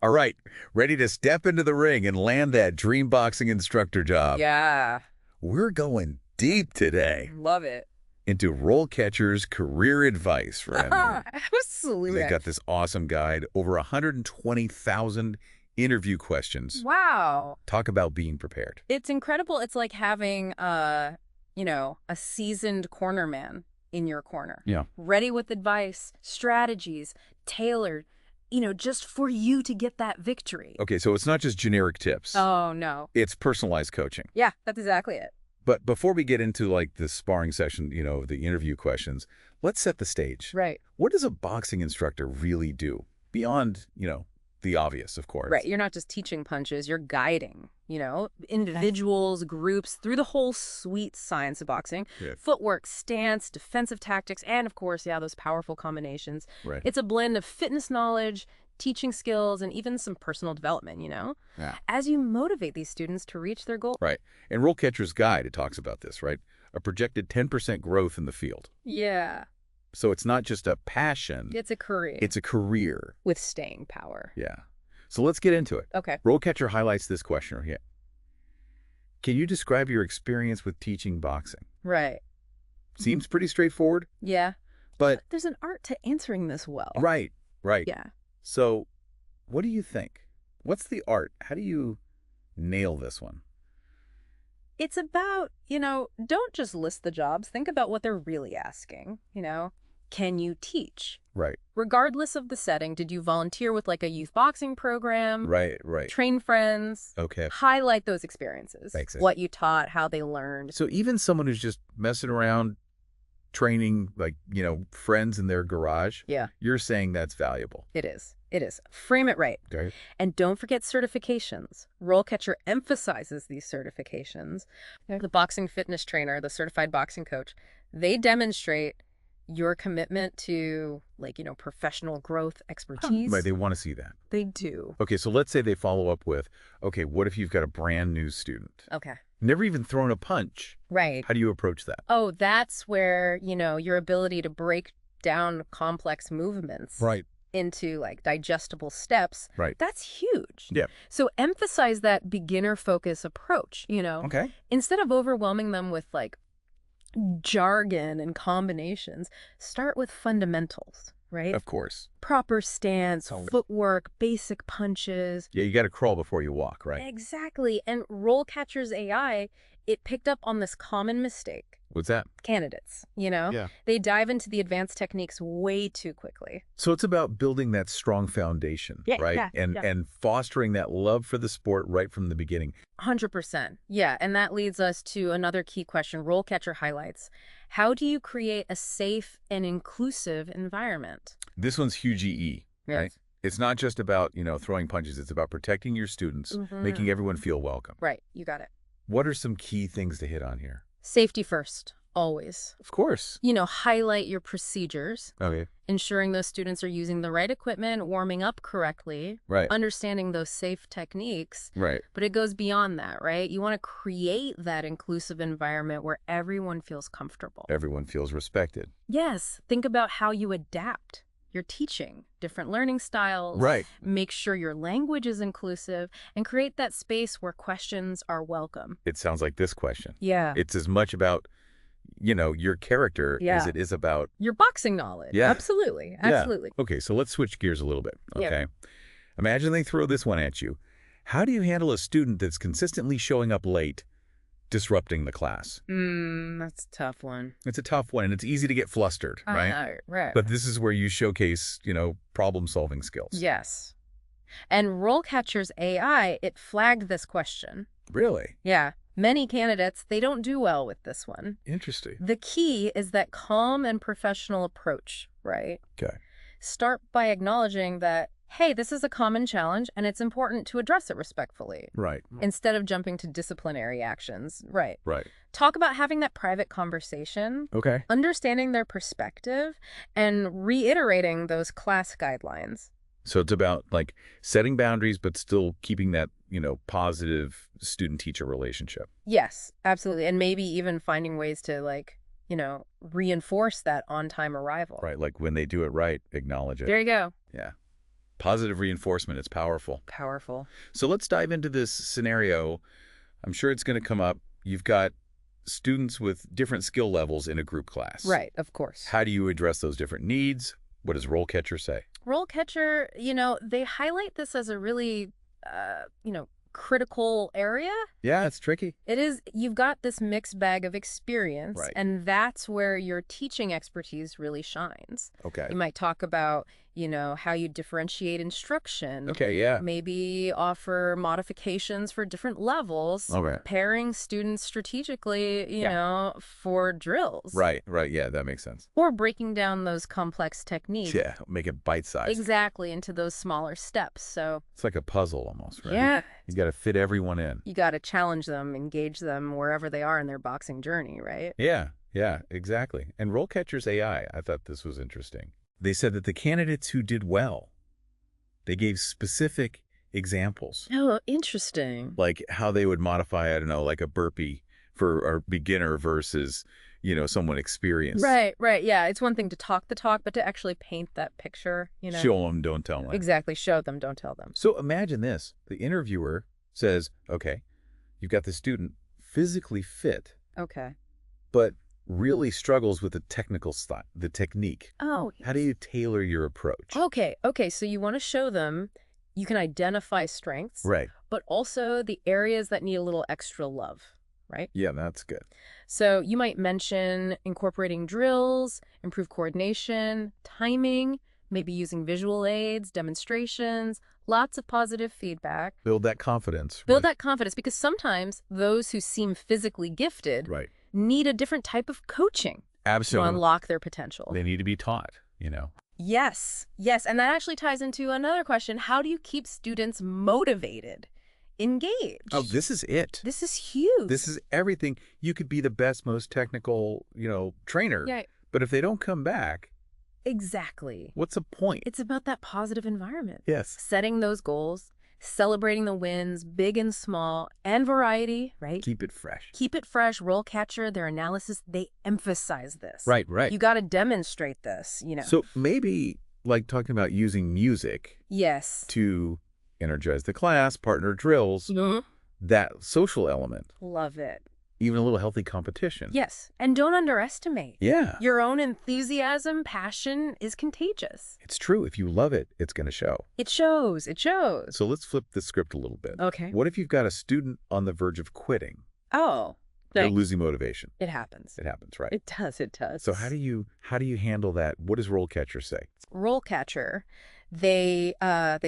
All right, ready to step into the ring and land that dream boxing instructor job. Yeah, We're going deep today love it. into RoleCatcher's career advice, friend. Absolutely. They got this awesome guide, over 120,000 interview questions. Wow. Talk about being prepared. It's incredible. It's like having a seasoned corner man in your corner. Yeah. Ready with advice, strategies, tailored, just for you to get that victory. Okay, so it's not just generic tips. Oh, no. It's personalized coaching. Yeah, that's exactly it. But before we get into like the sparring session, the interview questions, let's set the stage. Right. What does a boxing instructor really do? Beyond, the obvious, of course. Right. You're not just teaching punches, you're guiding, individuals, groups through the whole sweet science of boxing. Yeah. Footwork, stance, defensive tactics, and of course, those powerful combinations. Right. It's a blend of fitness knowledge, teaching skills, and even some personal development, Yeah. as you motivate these students to reach their goal. Right. And RoleCatcher's guide, it talks about this, right? A projected 10% growth in the field. Yeah. So it's not just a passion. It's a career. It's a career. With staying power. Yeah. So let's get into it. Okay. RoleCatcher highlights this question here. Can you describe your experience with teaching boxing? Right. Seems pretty straightforward, Yeah. but There's an art to answering this well. right. Yeah. So what do you think? What's the art? How do you nail this one? It's about, don't just list the jobs. Think about what they're really asking. Can you teach? Right. Regardless of the setting, did you volunteer with like a youth boxing program? Right. Train friends? Okay. Highlight those experiences. Makes sense. What you taught, how they learned. So even someone who's just messing around, training, like, friends in their garage, Yeah, you're saying that's valuable. it is. It is. Frame it right. Okay. And don't forget certifications. RoleCatcher emphasizes these certifications. The boxing fitness trainer, the certified boxing coach, they demonstrate your commitment to, professional growth expertise. Right. They want to see that. They do. Okay. So let's say they follow up with, okay, what if you've got a brand new student? Okay. Never even thrown a punch. Right. How do you approach that? Oh, that's where, your ability to break down complex movements Right. into digestible steps. Right. That's huge. Yeah. So emphasize that beginner focus approach, Okay. Instead of overwhelming them with jargon and combinations, start with fundamentals, right? Of course. Proper stance, Totally. footwork, basic punches. Yeah. You got to crawl before you walk, right? Exactly. And RoleCatcher's AI, it picked up on this common mistake. What's that? Candidates, Yeah. They dive into the advanced techniques way too quickly. So it's about building that strong foundation, Yeah, right? yeah, and yeah. and fostering that love for the sport right from the beginning. 100%. Yeah, and that leads us to another key question RoleCatcher highlights. How do you create a safe and inclusive environment? This one's huge EE, right? Yes. It's not just about, throwing punches. It's about protecting your students, making everyone feel welcome. Right, you got it. What are some key things to hit on here? Safety first, always. Of course. Highlight your procedures, Okay. ensuring those students are using the right equipment, warming up correctly, Right. understanding those safe techniques. Right. But it goes beyond that, right? You want to create that inclusive environment where everyone feels comfortable. Everyone feels respected. Yes, think about how you adapt your teaching, different learning styles. Right. Make sure your language is inclusive and create that space where questions are welcome. It sounds like this question. Yeah. It's as much about, your character Yeah. as it is about. Your boxing knowledge. Yeah. Absolutely. Absolutely. Yeah. Okay, so let's switch gears a little bit. Yeah. Okay. Imagine they throw this one at you. How do you handle a student that's consistently showing up late, disrupting the class? That's a tough one. It's a tough one, and it's easy to get flustered, right? Right. But this is where you showcase, problem-solving skills. Yes. And RoleCatcher's AI, it flagged this question. Really? Yeah. Many candidates, they don't do well with this one. Interesting. The key is that calm and professional approach, right? Okay. Start by acknowledging that, hey, this is a common challenge and it's important to address it respectfully Right. instead of jumping to disciplinary actions. Right. Right. Talk about having that private conversation, Okay. understanding their perspective, and reiterating those class guidelines. So it's about setting boundaries, but still keeping that, positive student-teacher relationship. Yes, absolutely. And maybe even finding ways to reinforce that on-time arrival. Right. Like when they do it right, acknowledge it. There you go. Yeah. Positive reinforcement is powerful. Powerful. So let's dive into this scenario. I'm sure it's going to come up. You've got students with different skill levels in a group class. Right, of course. How do you address those different needs? What does RoleCatcher say? RoleCatcher, they highlight this as a really, critical area. Yeah, it's tricky. It is. You've got this mixed bag of experience, Right. and that's where your teaching expertise really shines. Okay. You might talk about, how you differentiate instruction. Okay, yeah. Maybe offer modifications for different levels. Okay. Pairing students strategically, for drills. Right. Yeah, that makes sense. Or breaking down those complex techniques. Yeah, make it bite-sized. Exactly, into those smaller steps. So It's like a puzzle almost, right? yeah, You got to fit everyone in. you got to challenge them, engage them wherever they are in their boxing journey, right? Yeah, exactly. And RoleCatcher's AI, I thought this was interesting. They said that the candidates who did well, they gave specific examples, Oh, interesting. like how they would modify, I don't know, like a burpee for a beginner versus, someone experienced. Right. Yeah, it's one thing to talk the talk, but to actually paint that picture, Show them, don't tell them. Exactly. Show them, don't tell them. So imagine this. The interviewer says, okay, you've got the student physically fit, Okay. but really struggles with the technical style, the technique. Oh. How do you tailor your approach? Okay. So you want to show them you can identify strengths, Right. but also the areas that need a little extra love, right? Yeah, that's good. So you might mention incorporating drills, improve coordination, timing, maybe using visual aids, demonstrations, lots of positive feedback. Build that confidence. Build that confidence, because sometimes those who seem physically gifted Right. need a different type of coaching to Absolutely. unlock their potential. They need to be taught, Yes. And that actually ties into another question. How do you keep students motivated, engaged? Oh, this is it. This is huge. This is everything. You could be the best, most technical, trainer. Yeah, But if they don't come back, exactly. what's the point? It's about that positive environment. Yes. Setting those goals, celebrating the wins, big and small, and variety, right? Keep it fresh. Keep it fresh. RoleCatcher, their analysis, they emphasize this. Right. You got to demonstrate this, So maybe like talking about using music Yes. to energize the class, partner drills, that social element, Love it. even a little healthy competition. Yes. And don't underestimate. Yeah. Your own enthusiasm, passion is contagious. It's true. If you love it, it's going to show. It shows. So let's flip the script a little bit. Okay. What if you've got a student on the verge of quitting? Oh. They're losing motivation. It happens. It happens, right? It does. So how do you handle that? What does RoleCatcher say? RoleCatcher, they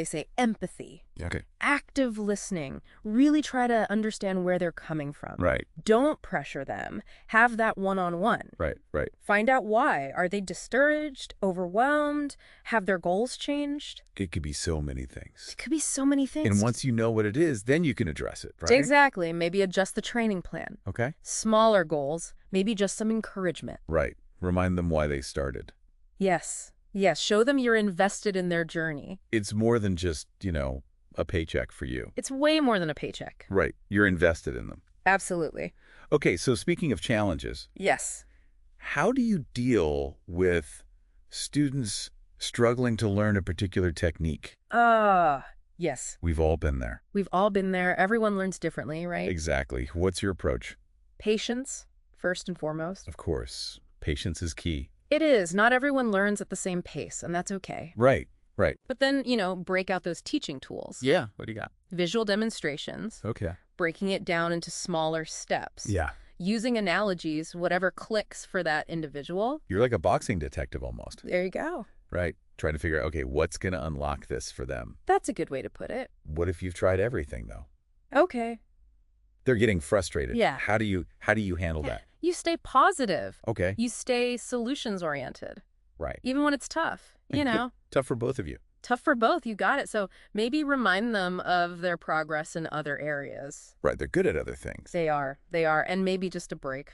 say empathy, Okay. active listening, really try to understand where they're coming from. Right. Don't pressure them. Have that one-on-one. Right. Find out why. Are they discouraged, overwhelmed? Have their goals changed? It could be so many things. It could be so many things. And once you know what it is, then you can address it, right? Exactly. Maybe adjust the training plan. Okay. Smaller goals, maybe just some encouragement. Right. Remind them why they started. Yes. Show them you're invested in their journey. It's more than just, a paycheck for you. It's way more than a paycheck. Right. You're invested in them. Absolutely. Okay, so speaking of challenges, Yes. how do you deal with students struggling to learn a particular technique? Yes. We've all been there. We've all been there. Everyone learns differently, right? Exactly. What's your approach? Patience, first and foremost. Of course. Patience is key. It is. Not everyone learns at the same pace, and that's okay. Right. But then, break out those teaching tools. Yeah. What do you got? Visual demonstrations, Okay. breaking it down into smaller steps. Yeah. Using analogies, whatever clicks for that individual. You're like a boxing detective almost. There you go. Right. Trying to figure out, okay, what's going to unlock this for them? That's a good way to put it. What if you've tried everything, though? Okay. They're getting frustrated. Yeah. How do you handle that? You stay positive. Okay. You stay solutions-oriented. Right. Even when it's tough, Tough for both of you. Tough for both. You got it. So maybe remind them of their progress in other areas. Right. They're good at other things. They are. And maybe just a break.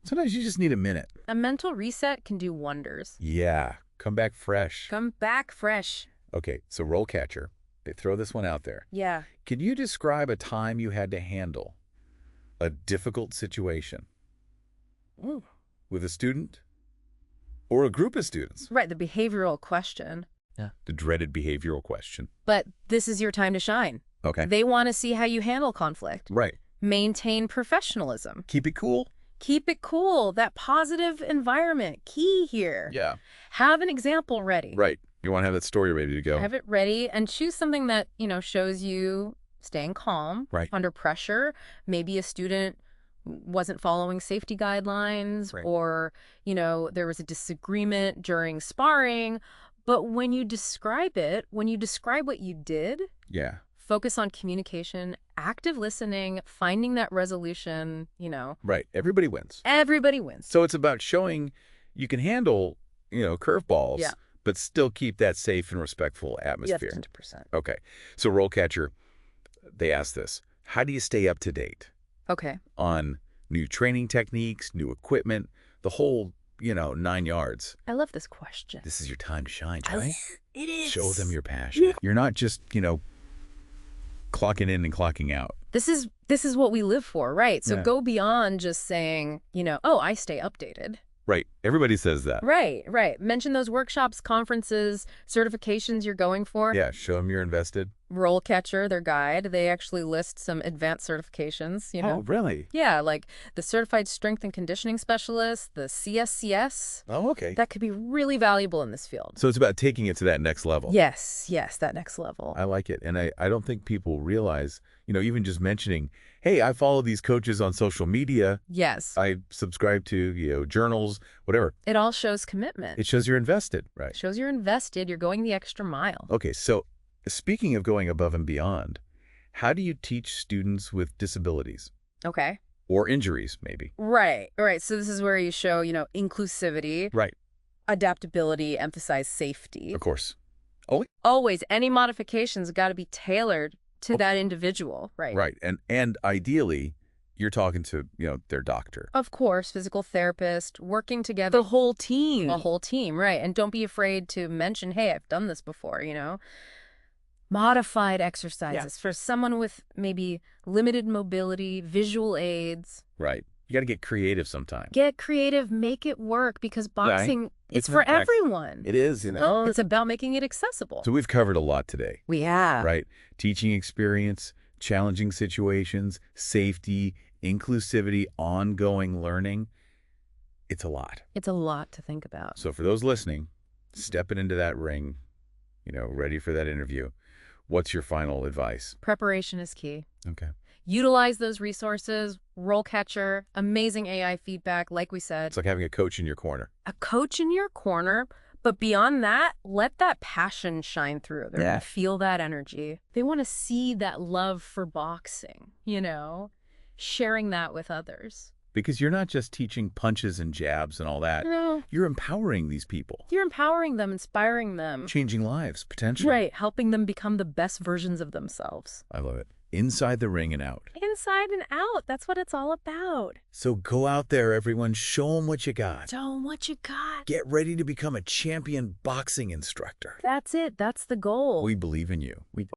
Sometimes you just need a minute. A mental reset can do wonders. Yeah. Come back fresh. Come back fresh. Okay. So RoleCatcher, they throw this one out there. Yeah. Can you describe a time you had to handle a difficult situation with a student or a group of students? Right. The behavioral question. Yeah. The dreaded behavioral question. But this is your time to shine. Okay. They want to see how you handle conflict. Right. Maintain professionalism. Keep it cool. Keep it cool. That positive environment. Key here. Yeah. Have an example ready. Right. You want to have that story ready to go. Have it ready and choose something that, shows you staying calm under pressure. Maybe a student wasn't following safety guidelines or, there was a disagreement during sparring. But when you describe it, when you describe what you did, focus on communication, active listening, finding that resolution, Right. Everybody wins. Everybody wins. So it's about showing you can handle, curveballs, but still keep that safe and respectful atmosphere. 100%. Okay. So RoleCatcher, they asked this. How do you stay up to date? Okay. On new training techniques, new equipment, the whole, 9 yards. I love this question. This is your time to shine, right? It is. Show them your passion. You're not just, clocking in and clocking out. This is what we live for, right? So go beyond just saying, oh, I stay updated. Right. Everybody says that. Right. Mention those workshops, conferences, certifications you're going for. Yeah, show them you're invested. RoleCatcher, their guide, they actually list some advanced certifications, Oh, really? Yeah, like the Certified Strength and Conditioning Specialist, the CSCS. Oh, okay. That could be really valuable in this field. So it's about taking it to that next level. Yes, that next level. I like it. And I don't think people realize, even just mentioning, hey, I follow these coaches on social media. Yes. I subscribe to, journals, whatever. It all shows commitment. It shows you're invested, right? It shows you're invested. You're going the extra mile. Okay, so speaking of going above and beyond, how do you teach students with disabilities? Okay. Or injuries, maybe. Right. So this is where you show, inclusivity. Right. Adaptability, emphasize safety. Of course. Always, any modifications got to be tailored to that individual, right? Right. And ideally, you're talking to, their doctor. Of course, physical therapist, working together. The whole team. A whole team, right. And don't be afraid to mention, hey, I've done this before, Modified exercises for someone with maybe limited mobility, visual aids. Right. You got to get creative sometimes. Get creative, make it work, because boxing, it's for everyone. It is, It's about making it accessible. So we've covered a lot today. We have. Right. Teaching experience, challenging situations, safety, inclusivity, ongoing learning. It's a lot. It's a lot to think about. So for those listening, stepping into that ring, ready for that interview, what's your final advice? Preparation is key. Okay. Utilize those resources. RoleCatcher, amazing AI feedback, like we said. It's like having a coach in your corner. A coach in your corner. But beyond that, let that passion shine through. They're going to feel that energy. They want to see that love for boxing, sharing that with others. Because you're not just teaching punches and jabs and all that. No. You're empowering these people. You're empowering them, inspiring them. Changing lives, potentially. Right, helping them become the best versions of themselves. I love it. Inside the ring and out. Inside and out. That's what it's all about. So go out there, everyone. Show them what you got. Show them what you got. Get ready to become a champion boxing instructor. That's it. That's the goal. We believe in you. We